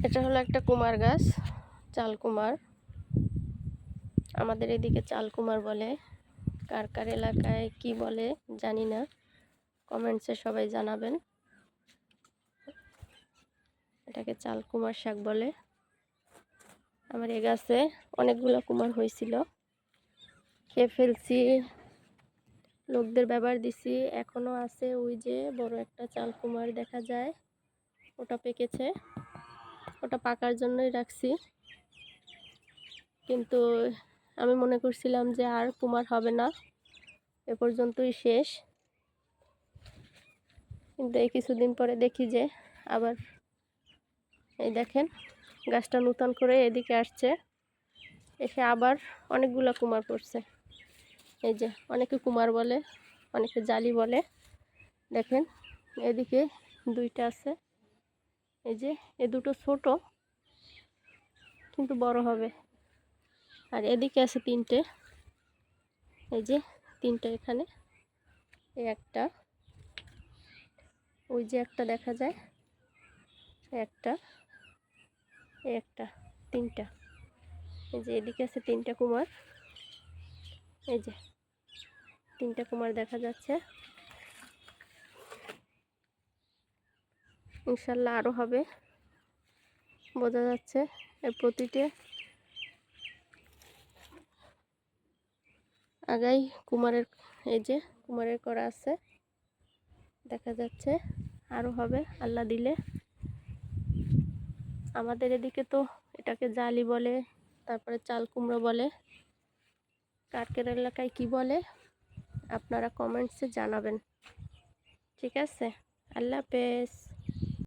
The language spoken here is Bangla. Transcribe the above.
এটা হলো একটা কুমার গাছ, চাল কুমার। আমাদের এদিকে চাল কুমার বলে, কার কার এলাকায় কি বলে জানি না, কমেন্টসে সবাই জানাবেন। এটাকে চাল কুমার শাক বলে। আমার এই গাছে অনেকগুলো কুমার হয়েছিল, খেয়ে ফেলছি, লোকদের ব্যবহার দিছি, এখনো আছে। ওই যে বড় একটা চাল কুমার দেখা যায়, ওটা পেকেছে, ওটা পাকার জন্যই রাখছি। কিন্তু আমি মনে করছিলাম যে আর কুমার হবে না, এ পর্যন্তই শেষ। কিন্তু এই কিছুদিন পরে দেখি যে আবার এই দেখেন গাছটা নূতন করে এদিকে আসছে, এসে আবার অনেকগুলো কুমার পড়ছে। এই যে অনেকে কুমার বলে, অনেকে জালি বলে। দেখেন এদিকে দুইটা আছে, এই যে এ দুটো ছোট কিন্তু বড় হবে। আর এদিকে আছে তিনটে, এই যে তিনটা এখানে, এই একটা, ওই যে একটা দেখা যায়, একটা, একটা, তিনটা। এই যে এদিকে আছে তিনটা কুমার, এই যে তিনটা কুমার দেখা যাচ্ছে। ইনশাল্লাহ আরও হবে, বোঝা যাচ্ছে। এর প্রতিটি আগাই কুমারের, এই যে কুমারের করা আছে, দেখা যাচ্ছে। আরও হবে আল্লাহ দিলে। আমাদের এদিকে তো এটাকে জালি বলে, তারপরে চাল কুমড়ো বলে। কার কার এলাকায় কী বলে আপনারা কমেন্টসে জানাবেন। ঠিক আছে, আল্লাহ হাফেজ।